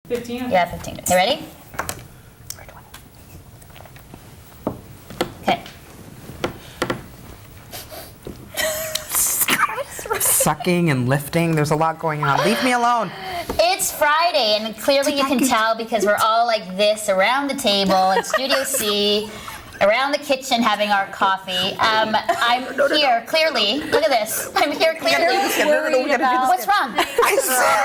15? Yeah, 15. Okay, ready? Okay. Sucking and lifting. There's a lot going on. Leave me alone. It's Friday, and clearly you can tell because we're all like this around the table in Studio C, around the kitchen having our coffee. I'm here clearly. Look at this. I'm here clearly. What's wrong? I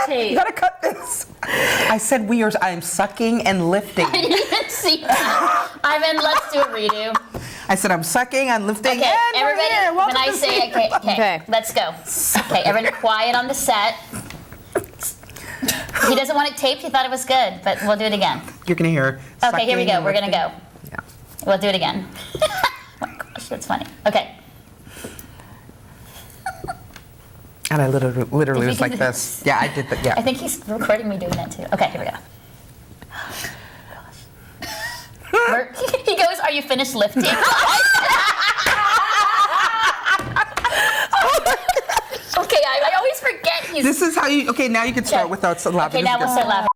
said, you gotta cut this. I said I'm sucking and lifting. I didn't even see that. Let's do a redo. I said I'm sucking and lifting. Okay, and everybody, we're here. when I say, okay, let's go. Okay, everyone quiet on the set. He doesn't want it taped. He thought it was good, but we'll do it again. You're gonna hear. Okay, here we go. We're gonna go. Yeah. We'll do it again. Oh my gosh, that's funny. Okay. And I literally was do like this. Yeah, I did that. Yeah. I think he's recording me doing that too. Okay, here we go. He goes, "Are you finished lifting?" Okay, I always forget he's. This is how you. Okay, now you can start without laughing. Okay, now we'll start laughing.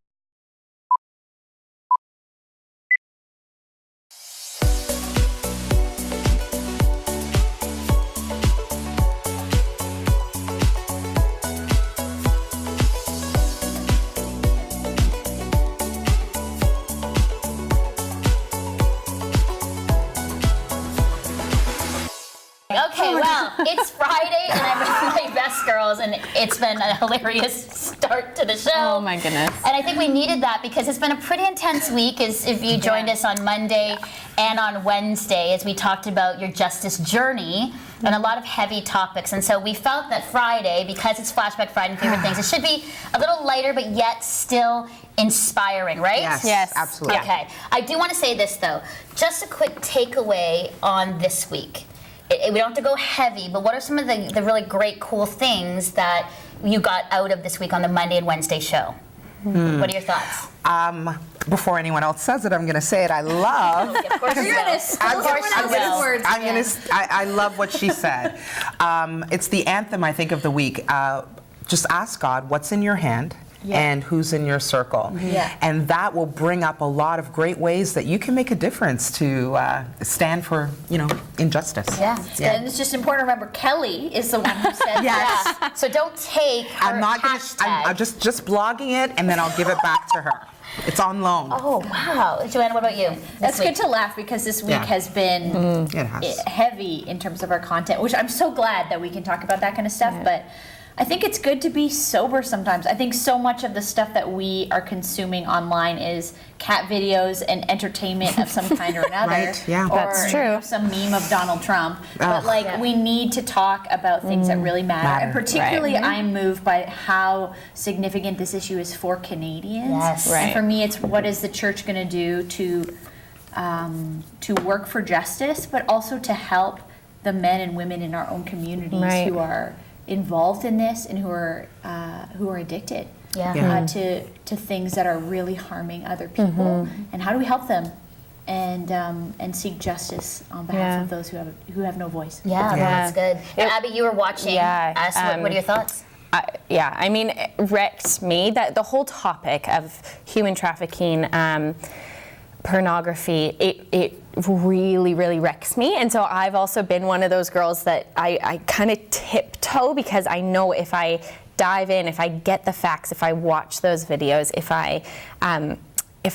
Okay, well, it's Friday and I'm with my best girls, and it's been a hilarious start to the show. Oh my goodness. And I think we needed that because it's been a pretty intense week as if you joined us on Monday and on Wednesday as we talked about your justice journey and a lot of heavy topics. And so we felt that Friday, because it's Flashback Friday and favorite things, it should be a little lighter but yet still inspiring, right? Yes, absolutely. Okay. I do want to say this though, just a quick takeaway on this week. We don't have to go heavy, but what are some of the really great, cool things that you got out of this week on the Monday and Wednesday show? What are your thoughts? Before anyone else says it, I'm going to say it. I love. Of course you will. I love what she said. It's the anthem, I think, of the week. Just ask God what's in your hand. And who's in your circle. And that will bring up a lot of great ways that you can make a difference to stand for, injustice. And it's just important to remember Kelly is the one who said that. So don't take her I'm not gonna, hashtag. I'm just blogging it, and then I'll give it back to her. It's on loan. Oh, wow. Joanna, what about you? That's good to laugh because this week has been heavy in terms of our content, which I'm so glad that we can talk about that kind of stuff. But I think it's good to be sober sometimes. I think so much of the stuff that we are consuming online is cat videos and entertainment of some kind or another. Right, yeah. Or That's true. Some meme of Donald Trump. But we need to talk about things that really matter. And particularly I'm moved by how significant this issue is for Canadians. Yes. And for me it's what is the church going to do to work for justice, but also to help the men and women in our own communities who are involved in this and who are addicted to things that are really harming other people, and how do we help them and seek justice on behalf of those who have no voice. That's good. And Abby, you were watching us. What are your thoughts? I mean, it wrecks me that the whole topic of human trafficking, pornography, it really, really wrecks me. And so I've also been one of those girls that I kind of tiptoe because I know if I dive in, if I get the facts, if I watch those videos, if I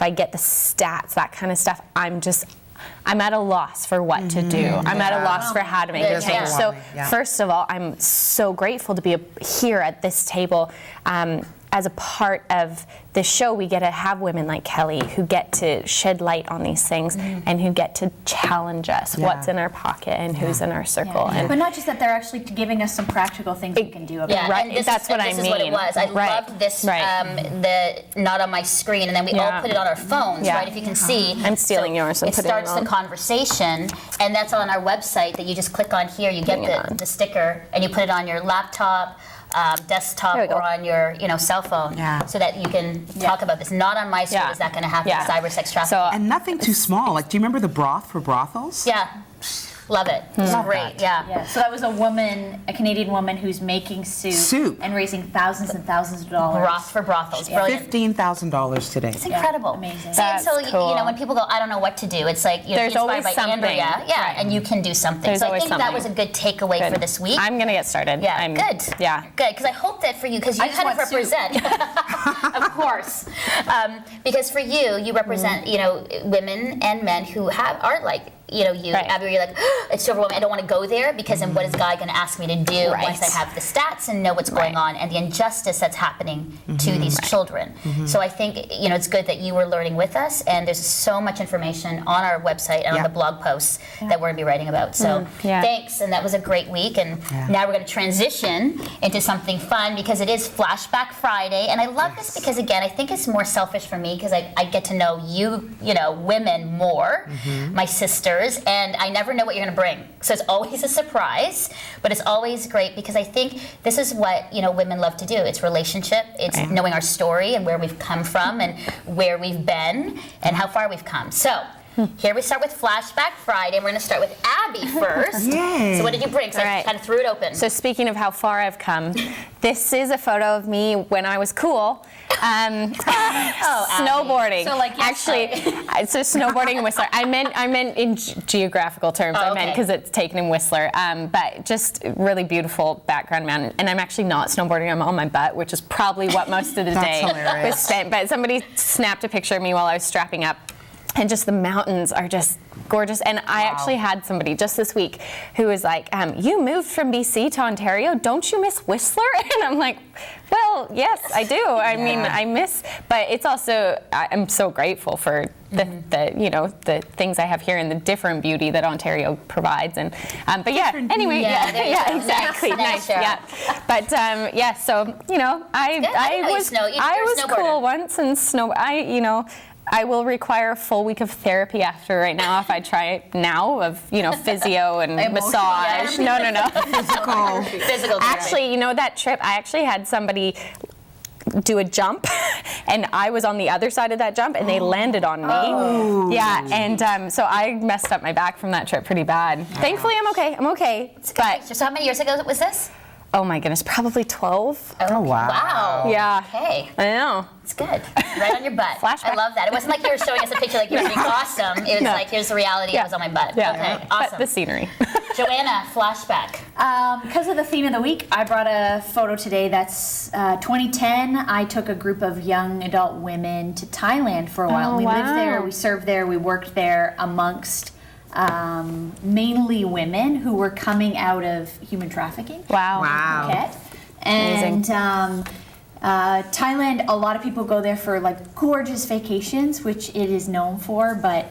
get the stats, that kind of stuff, I'm at a loss for what to do. I'm at a loss for how to make a change. So first of all, I'm so grateful to be here at this table. As a part of this show, we get to have women like Kelly who get to shed light on these things and who get to challenge us what's in our pocket and who's in our circle. And but not just that, they're actually giving us some practical things we can do about it. Right, that's what I mean. This is what it was. I loved this, the not on my screen, and then we all put it on our phones, right? If you can see. I'm stealing yours and it putting it on. starts the conversation, and that's on our website that you just click on here, you get the sticker, and you put it on your laptop, desktop, or on your cell phone, so that you can talk about this. Not on my screen is that going to happen, cyber sex trafficking. And nothing too small. Like, do you remember the broth for brothels? Yeah. Love it. It's great. Yeah. Yeah. So that was a Canadian woman who's making soup. And raising thousands and thousands of dollars. Broth for brothels. Brilliant. $15,000 today. It's incredible. Amazing. That's so cool. you know, when people go, I don't know what to do, it's like you're There's inspired always by something. Andrea, and you can do something. There's so I always think that something. was a good takeaway for this week. I'm gonna get started. Yeah, good. Yeah. Good, because I hope that for you, because you I just kind of want soup. represent, of course, because for you represent, you know, women and men who aren't like, you know, you, Right. Abby, you're like, it's so overwhelming, I don't want to go there, because then what is God going to ask me to do once I have the stats and know what's going on, and the injustice that's happening to these children. So I think, you know, it's good that you were learning with us, and there's so much information on our website and on the blog posts that we're going to be writing about. So thanks, and that was a great week, and now we're going to transition into something fun, because it is Flashback Friday, and I love this because, again, I think it's more selfish for me, because I get to know you know, women more, my sisters, and I never know what you're going to bring. So it's always a surprise, but it's always great, because I think this is what, you know, women love to do. It's relationship, it's knowing our story and where we've come from and where we've been and how far we've come. So here we start with Flashback Friday, and we're going to start with Abby first. Yay. So what did you bring? So I kind of threw it open. So speaking of how far I've come, this is a photo of me when I was cool. Snowboarding. So like actually, so snowboarding and Whistler. I meant in geographical terms. I meant because it's taken in Whistler. But just really beautiful background mountain. And I'm actually not snowboarding. I'm on my butt, which is probably what most of the day was spent. But somebody snapped a picture of me while I was strapping up. And just the mountains are just gorgeous. And I actually had somebody just this week who was like, you moved from BC to Ontario, don't you miss Whistler? And I'm like, well, yes, I do. I mean, I miss, but it's also, I'm so grateful for the you know, the things I have here and the different beauty that Ontario provides. And but yeah, anyway, exactly, nice, But so you know, I was cool once, and I will require a full week of therapy after right now if I try it now of, you know, physio and massage. No. Physical. Actually, you know, that trip, I actually had somebody do a jump, and I was on the other side of that jump, and they landed on me. Yeah, and so I messed up my back from that trip pretty bad. Thankfully, I'm okay. But so how many years ago was this? Oh my goodness, probably 12. Oh, wow. Yeah. Okay. I know. It's good. Right on your butt. Flashback. I love that. It wasn't like you were showing us a picture like you were being awesome. It was like, here's the reality. I was on my butt. Yeah. Okay, awesome. But the scenery. Joanna, Flashback. Because of the theme of the week, I brought a photo today that's 2010. I took a group of young adult women to Thailand for a while. We lived there, we served there, we worked there amongst mainly women who were coming out of human trafficking. Wow. Phuket. And Thailand, a lot of people go there for like gorgeous vacations, which it is known for, but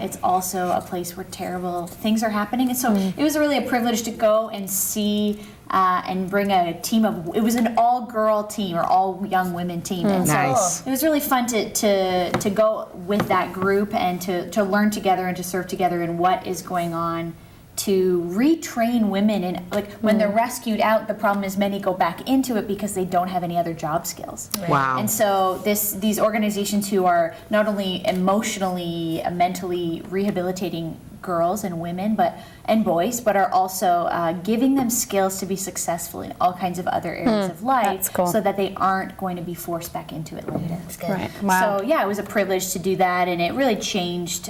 it's also a place where terrible things are happening. And so it was really a privilege to go and see and bring a team of, it was an all-girl team or all-young women team. And so it was really fun to go with that group and to learn together and to serve together in what is going on to retrain women. And like when they're rescued out, the problem is many go back into it because they don't have any other job skills. Wow. And so these organizations who are not only emotionally, mentally rehabilitating girls and women and boys, but are also giving them skills to be successful in all kinds of other areas of life, so that they aren't going to be forced back into it later. That's good. Right. Wow. So yeah, it was a privilege to do that, and it really changed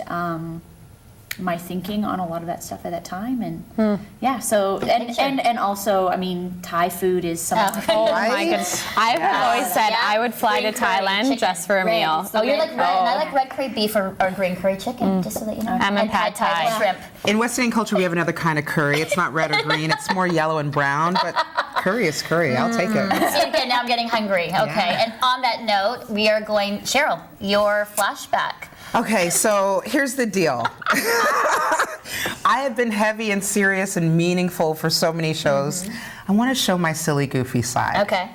my thinking on a lot of that stuff at that time. And yeah, so and also, I mean, Thai food is something. Oh my goodness. I have always said I would fly to Thailand just for a meal. Oh, you're like red, and I like red curry beef or green curry chicken, just so that you know. I'm a pad Thai. Shrimp. In West Indian culture, we have another kind of curry. It's not red or green. It's more yellow and brown, but curry is curry. I'll take it. See, again, now I'm getting hungry. Okay, and on that note, we are going, Cheryl, your flashback. Okay, so here's the deal. I have been heavy and serious and meaningful for so many shows. I want to show my silly, goofy side. Okay.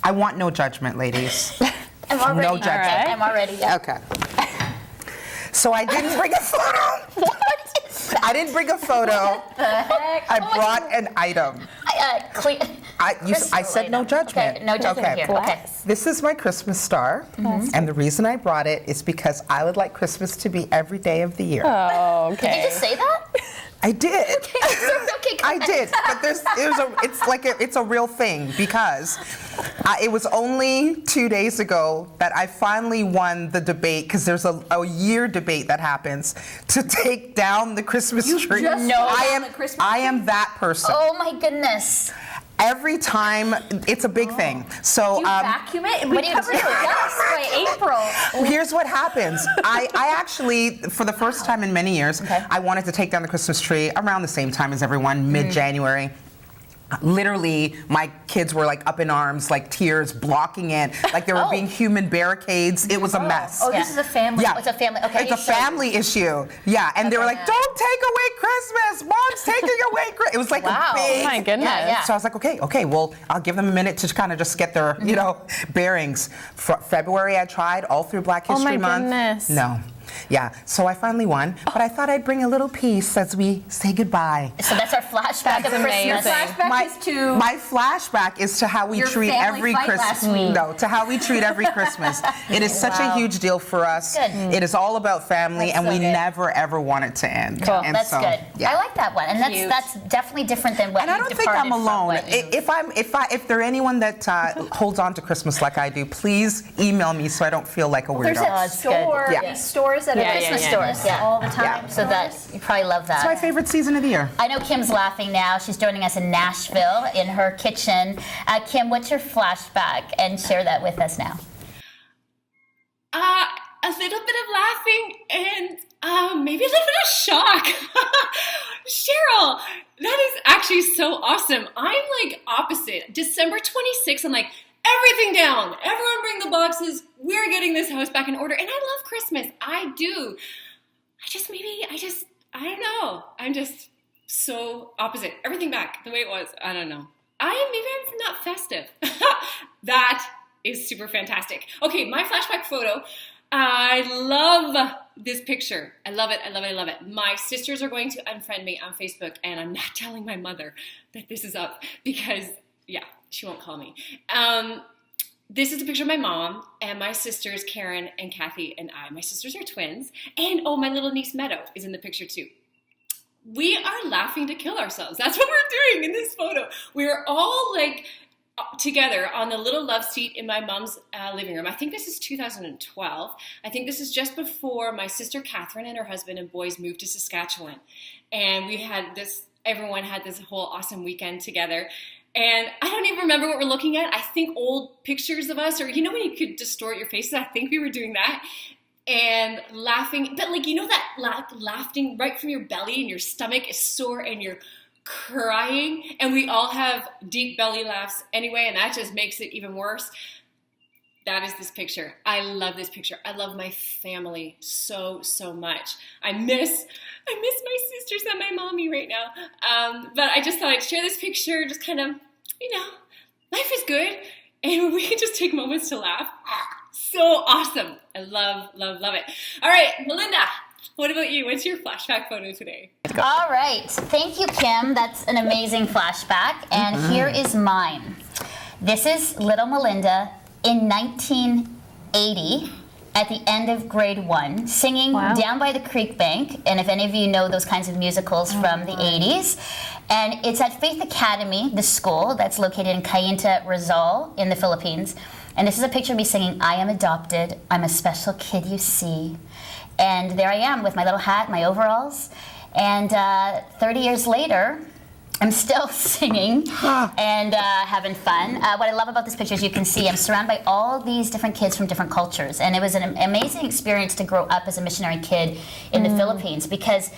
I want no judgment, ladies. I'm already. No judgment. Right. I'm already. Yeah. Okay. So I didn't bring a photo. I didn't bring a photo. I brought an item. I said no judgment. Okay, no judgment here. Okay. This is my Christmas star, and the reason I brought it is because I would like Christmas to be every day of the year. Oh, okay. Did you just say that? I did. Okay, go I ahead. did, but it's a real thing because it was only 2 days ago that I finally won the debate, because there's a year debate that happens to take down the Christmas tree. just No. took I down am the Christmas I am that person. Oh my goodness. Every time, it's a big thing. So You vacuum it, and we what do you covered do? it with dust by April. here's what happens. I actually, for the first time in many years, I wanted to take down the Christmas tree around the same time as everyone, mid-January. Literally, my kids were like up in arms, like tears, blocking it, like there were being human barricades. It was a mess. Oh, this is a family. Yeah. It's a family. Okay. It's a family issue. Yeah, and they were like, "Don't take away Christmas. Mom's taking away Christmas." It was like Wow. a big. Oh my goodness. Yeah. So I was like, okay, well, I'll give them a minute to kind of just get their, bearings. February, I tried all through Black Oh History my Month. goodness. No. Yeah, so I finally won, but I thought I'd bring a little piece as we say goodbye. So that's our flashback of amazing. Christmas. Flashback is to My flashback is to how we your treat family every fight Christmas. last week. No, to how we treat every Christmas. It is such a huge deal for us. Good. It is all about family, That's and so we good. never ever want it to end. Cool. And That's so, good. Yeah. I like that one, and Cute. that's definitely different than what And I you don't think I'm departed from alone. what you- If there anyone that holds on to Christmas like I do, please email me so I don't feel like a weirdo. There's that that's good. store, Yeah. these stores that Yeah, are yeah, Christmas yeah. stores Yeah. all the time. Yeah. So that you probably love that. It's my favorite season of the year. I know Kim's laughing now. She's joining us in Nashville in her kitchen. Kim, what's your flashback? And share that with us now. A little bit of laughing and maybe a little bit of shock. Cheryl, that is actually so awesome. I'm like opposite. December 26th, I'm like, everything down. Everyone bring the boxes. We're getting this house back in order. And I love Christmas. I do. I don't know. I'm just so opposite. Everything back the way it was. I don't know. Maybe I'm not festive. That is super fantastic. Okay, my flashback photo. I love this picture. I love it. I love it. I love it. My sisters are going to unfriend me on Facebook, and I'm not telling my mother that this is up because, yeah, she won't call me. This is a picture of my mom and my sisters, Karen and Kathy and I. My sisters are twins. And, my little niece Meadow is in the picture too. We are laughing to kill ourselves. That's what we're doing in this photo. We're all like together on the little love seat in my mom's living room. I think this is 2012. I think this is just before my sister Catherine and her husband and boys moved to Saskatchewan. And everyone had this whole awesome weekend together. And I don't even remember what we're looking at. I think old pictures of us, or when you could distort your faces, I think we were doing that. And laughing, but that laughing right from your belly and your stomach is sore and you're crying. And we all have deep belly laughs anyway, and that just makes it even worse. That is this picture. I love this picture. I love my family so, so much. I miss my sisters and my mommy right now. But I just thought I'd share this picture, just kind of, life is good. And we can just take moments to laugh. So awesome. I love, love, love it. All right, Melinda, what about you? What's your flashback photo today? All right. Thank you, Kim. That's an amazing flashback. And here is mine. This is little Melinda in 1980 at the end of grade 1, singing Down by the Creek Bank. And if any of you know those kinds of musicals from the 80s. And it's at Faith Academy, the school that's located in Cainta, Rizal in the Philippines. And this is a picture of me singing, I am adopted, I'm a special kid you see. And there I am with my little hat, my overalls. And 30 years later, I'm still singing and having fun. What I love about this picture is you can see I'm surrounded by all these different kids from different cultures. And it was an amazing experience to grow up as a missionary kid in the Philippines because,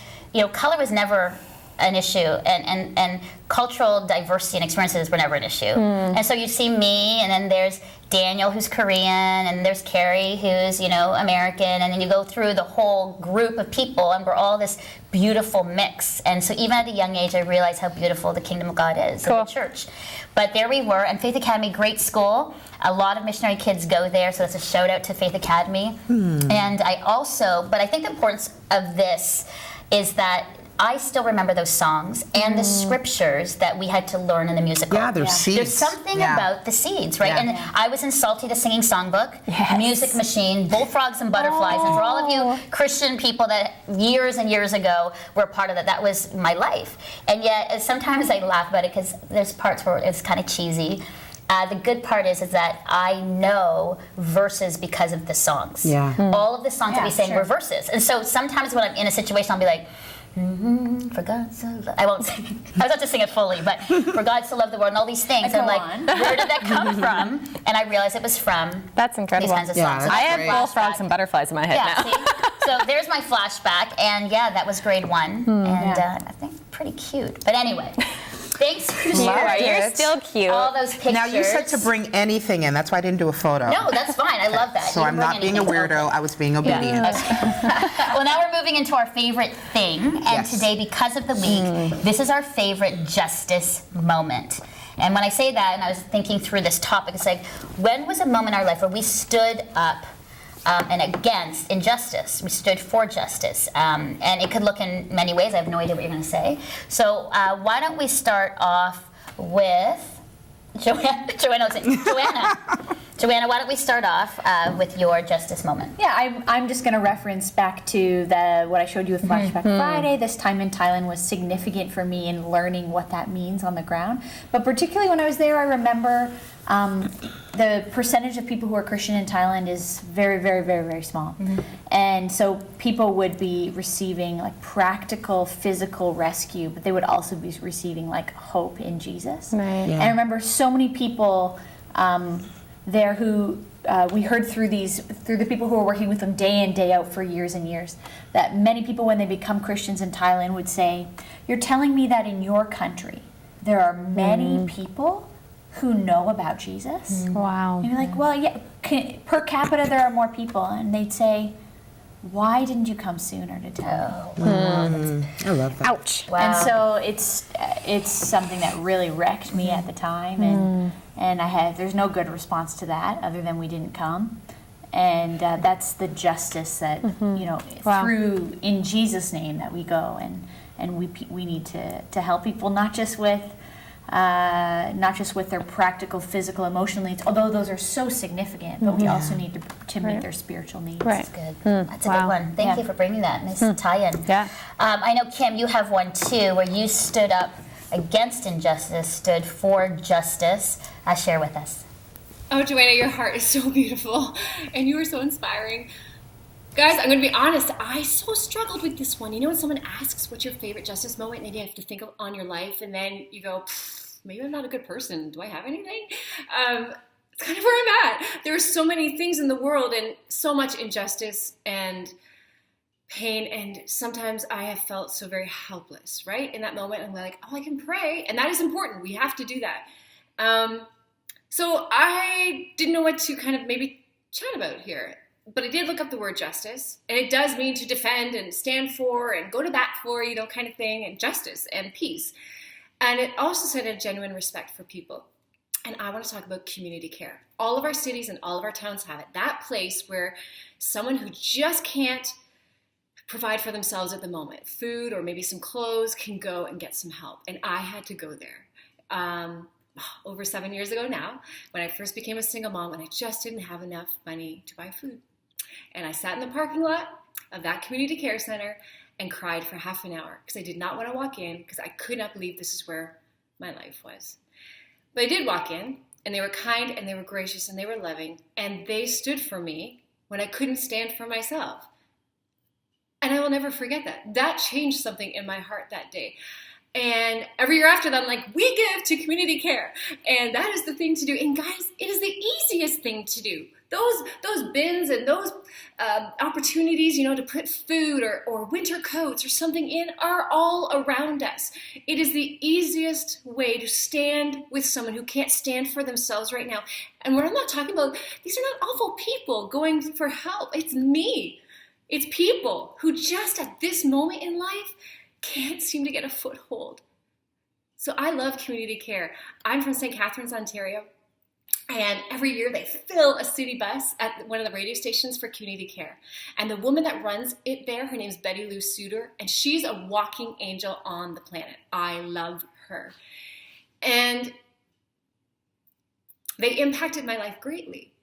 color was never an issue, and cultural diversity and experiences were never an issue. And so you see me, and then there's Daniel, who's Korean, and there's Carrie, who's, American, and then you go through the whole group of people, and we're all this beautiful mix. And so even at a young age, I realized how beautiful the kingdom of God is in the church. But there we were, and Faith Academy, great school. A lot of missionary kids go there, so that's a shout out to Faith Academy. And I think the importance of this is that I still remember those songs and the scriptures that we had to learn in the musical. Yeah, there's seeds. There's something about the seeds, right? Yeah. And I was in Salty the Singing Songbook, Music Machine, Bullfrogs and Butterflies, and for all of you Christian people that years and years ago were part of that was my life. And yet, sometimes I laugh about it because there's parts where it's kind of cheesy. The good part is that I know verses because of the songs. Yeah. All of the songs that we sang were verses. And so sometimes when I'm in a situation, I'll be like, for God so loved. I won't sing. I was about to sing it fully, but for God so loved the world and all these things. I'm like, where did that come from? And I realized it was from That's incredible. these kinds of songs. I have bullfrogs and butterflies in my head now. See? So there's my flashback, and that was grade 1, and I think pretty cute. But anyway. Thanks for sharing. You're still cute. All those pictures. Now, you said to bring anything in. That's why I didn't do a photo. No, that's fine. I love that. So I'm not being a weirdo. I was being obedient. Well, now we're moving into our favorite thing. And today, because of the week, this is our favorite justice moment. And when I say that, and I was thinking through this topic, it's like, when was a moment in our life where we stood up and against injustice? We stood for justice. And it could look in many ways. I have no idea what you're going to say. So why don't we start off with Joanna. Joanna, why don't we start off with your justice moment? Yeah, I'm just going to reference back to what I showed you with Flashback Friday. This time in Thailand was significant for me in learning what that means on the ground. But particularly when I was there, I remember the percentage of people who are Christian in Thailand is very, very, very, very small. And so people would be receiving like practical physical rescue, but they would also be receiving like hope in Jesus. Right. And I remember so many people there who we heard through the people who were working with them day in, day out for years and years, that many people when they become Christians in Thailand would say, "You're telling me that in your country there are many people who know about Jesus?" Wow. And you're like, "Well, yeah, per capita there are more people." And they'd say, "Why didn't you come sooner to tell me?" I love that. Ouch. Wow. And so it's something that really wrecked me at the time, and there's no good response to that other than we didn't come, and that's the justice that through in Jesus' name that we go and we need to help people not just with their practical, physical, emotional needs, although those are so significant, but we also need to meet their spiritual needs. Right. That's good. That's a good one. Thank you for bringing that. Nice tie-in. Yeah. I know, Kim, you have one too, where you stood up against injustice, stood for justice. Share with us. Oh, Joanna, your heart is so beautiful, and you are so inspiring. Guys, I'm going to be honest, I so struggled with this one. You know when someone asks what's your favorite justice moment, and you have to think on your life, and then you go, maybe I'm not a good person. Do I have anything? It's kind of where I'm at. There are so many things in the world and so much injustice and pain, and sometimes I have felt so very helpless, right? In that moment, I'm like, oh, I can pray, and that is important. We have to do that. So I didn't know what to kind of maybe chat about here, but I did look up the word justice, and it does mean to defend and stand for and go to bat for, kind of thing, and justice and peace. And it also said a genuine respect for people. And I want to talk about community care. All of our cities and all of our towns have it. That place where someone who just can't provide for themselves at the moment, food or maybe some clothes, can go and get some help. And I had to go there. Over 7 years ago now, when I first became a single mom and I just didn't have enough money to buy food. And I sat in the parking lot of that community care center and cried for half an hour because I did not want to walk in because I could not believe this is where my life was. But I did walk in, and they were kind and they were gracious and they were loving, and they stood for me when I couldn't stand for myself. And I will never forget that. That changed something in my heart that day. And every year after that, I'm like, we give to community care. And that is the thing to do. And guys, it is the easiest thing to do. Those bins and those opportunities, to put food or winter coats or something in are all around us. It is the easiest way to stand with someone who can't stand for themselves right now. And what I'm not talking about, these are not awful people going for help. It's me. It's people who just at this moment in life can't seem to get a foothold. So I love community care. I'm from St. Catharines, Ontario. And every year they fill a city bus at one of the radio stations for community care. And the woman that runs it there, her name's Betty Lou Suter, and she's a walking angel on the planet. I love her. And they impacted my life greatly.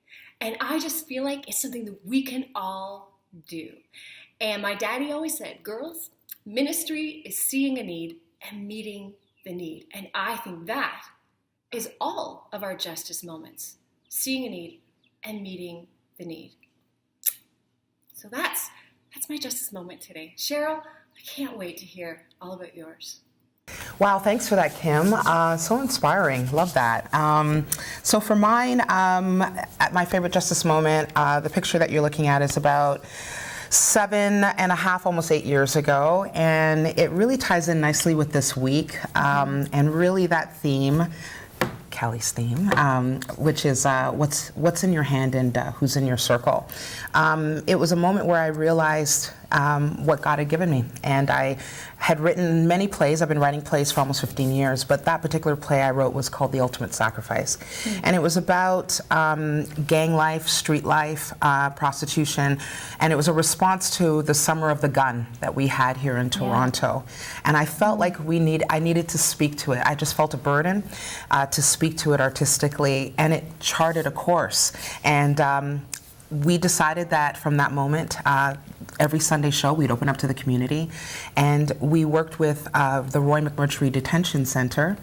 And I just feel like it's something that we can all do. And my daddy always said, girls, ministry is seeing a need and meeting the need. And I think that is all of our justice moments, seeing a need and meeting the need. So that's my justice moment today. Cheryl, I can't wait to hear all about yours. Wow, thanks for that, Kim. So inspiring. Love that. So for mine, at my favorite justice moment, the picture that you're looking at is about 7.5, almost 8 years ago, and it really ties in nicely with this week, and really that theme, Kelly's theme, which is what's in your hand and who's in your circle. It was a moment where I realized what God had given me, and I had written many plays. I've been writing plays for almost 15 years, but that particular play I wrote was called The Ultimate Sacrifice, and it was about gang life, street life, prostitution, and it was a response to the Summer of the Gun that we had here in Toronto, and I felt like I needed to speak to it. I just felt a burden to speak to it artistically, and it charted a course, and we decided that from that moment, every Sunday show we'd open up to the community, and we worked with the Roy McMurtry Detention Center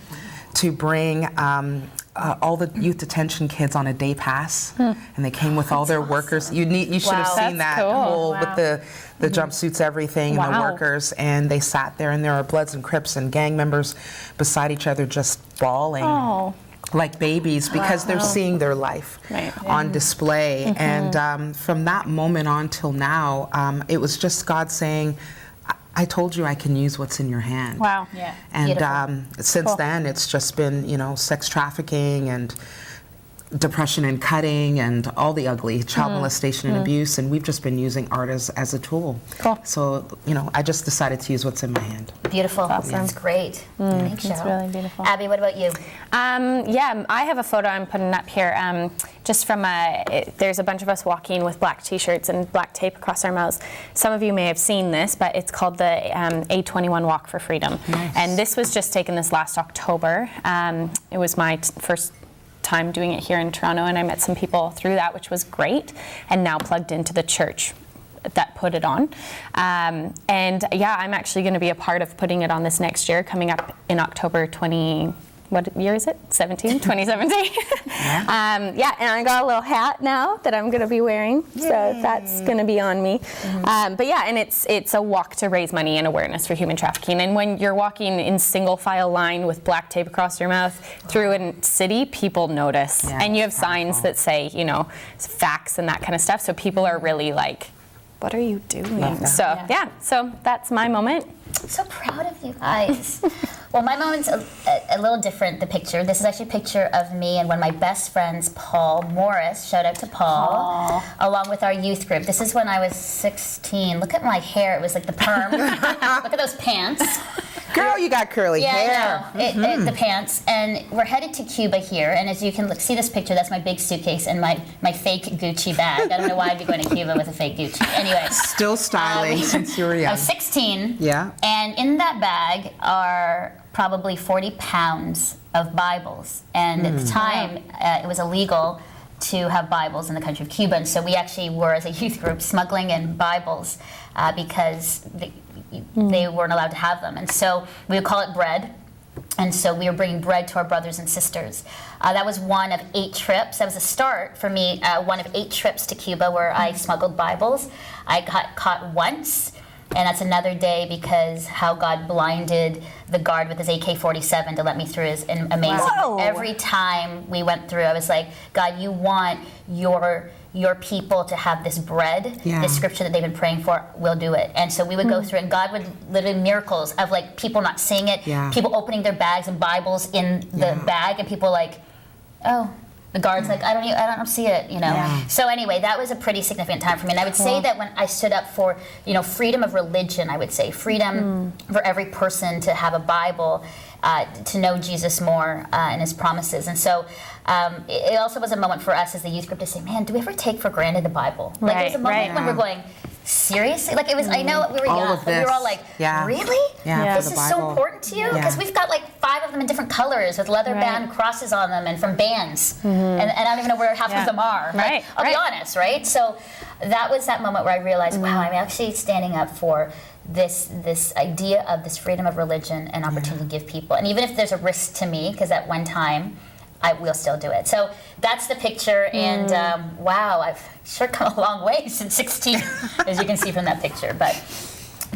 to bring all the youth detention kids on a day pass, and they came with all their workers. You should have seen that whole with the jumpsuits, everything, and the workers, and they sat there, and there are Bloods and Crips and gang members beside each other just bawling. Like babies, because they're seeing their life on display. And from that moment on till now, it was just God saying, I told you I can use what's in your hand. Wow. Yeah. And since then, it's just been, sex trafficking and depression and cutting and all the ugly, child molestation and abuse, and we've just been using art as a tool. Cool. So, I just decided to use what's in my hand. Beautiful. Awesome. That's great. Thanks, Cheryl. It's really beautiful. Abby, what about you? I have a photo I'm putting up here, just from there's a bunch of us walking with black t-shirts and black tape across our mouths. Some of you may have seen this, but it's called the A21 Walk for Freedom. Nice. And this was just taken this last October. It was my first time doing it here in Toronto, and I met some people through that, which was great, and now plugged into the church that put it on. I'm actually going to be a part of putting it on this next year, coming up in October 2017. And I got a little hat now that I'm going to be wearing. Yay. So that's going to be on me. And it's a walk to raise money and awareness for human trafficking. And when you're walking in single file line with black tape across your mouth through a city, people notice. Yeah, and you have signs that say, facts and that kind of stuff. So people are really like, what are you doing? So that's my moment. I'm so proud of you guys. Well, my moment's a little different, the picture. This is actually a picture of me and one of my best friends, Paul Morris. Shout out to Paul. Along with our youth group. This is when I was 16. Look at my hair. It was like the perm. Look at those pants. Girl, you got curly hair. Yeah, the pants. And we're headed to Cuba here. And as you can see this picture, that's my big suitcase and my fake Gucci bag. I don't know why I'd be going to Cuba with a fake Gucci. Anyway. Still styling since you were young. I was 16. Yeah. And in that bag are probably 40 pounds of Bibles. And at the time, it was illegal to have Bibles in the country of Cuba. And so we actually were, as a youth group, smuggling in Bibles because they weren't allowed to have them. And so we would call it bread. And so we were bringing bread to our brothers and sisters. That was one of 8 trips. That was a start for me, one of 8 trips to Cuba where I smuggled Bibles. I got caught once. And that's another day because how God blinded the guard with his AK-47 to let me through is amazing. Wow. Every time we went through, I was like, God, you want your people to have this bread, this scripture that they've been praying for, we'll do it. And so we would go through, and God would literally miracles of like people not seeing it, people opening their bags and Bibles in the bag, and people like, oh. The guard's like, I don't see it, Yeah. So anyway, that was a pretty significant time for me. And I would say that when I stood up for, freedom of religion, I would say freedom for every person to have a Bible, to know Jesus more and his promises. And so it also was a moment for us as the youth group to say, man, do we ever take for granted the Bible? Like, it was a moment when we're going, seriously? Like, it was, I know we were All young, of but we were all this. like, Yeah. really? Yeah, This for is the so Bible. important to you? Yeah. Because we've got like 5 of them in different colors with leather band crosses on them and from bands. And I don't even know where half of them are. Like, I'll be honest, right? So that was that moment where I realized, wow, I'm actually standing up for this idea of this freedom of religion and opportunity to give people. And even if there's a risk to me, because at one time, I will still do it. So that's the picture, and wow, I've sure come a long way since 16, as you can see from that picture. But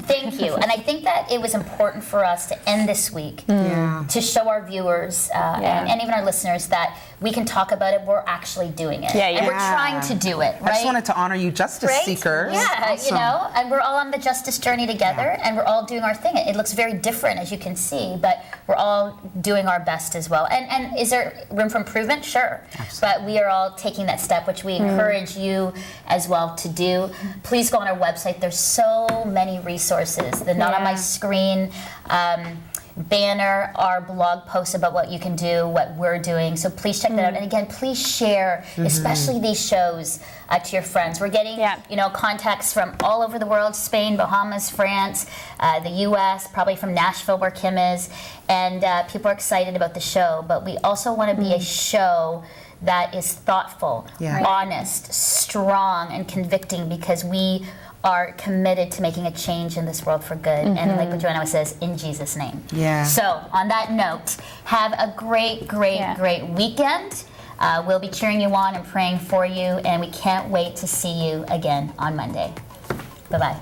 thank you. And I think that it was important for us to end this week to show our viewers and even our listeners that we can talk about it. We're actually doing it. And we're trying to do it, right? I just wanted to honor you, justice seekers. Yeah, Awesome. you know, and we're all on the justice journey together, and we're all doing our thing. It looks very different, as you can see, but we're all doing our best as well. And is there room for improvement? Sure. Absolutely. But we are all taking that step, which we encourage you as well to do. Please go on our website. There's so many resources. They're not on my screen. Banner our blog posts about what you can do, what we're doing. So please check that out. And again, please share, especially these shows, to your friends. We're getting, you know, contacts from all over the world: Spain, Bahamas, France, the U.S., probably from Nashville, where Kim is, and people are excited about the show. But we also want to be a show that is thoughtful, honest, strong, and convicting, because we are committed to making a change in this world for good. And like what Joanna says, in Jesus' name. So on that note, have a great, great weekend. We'll be cheering you on and praying for you, and we can't wait to see you again on Monday. Bye-bye.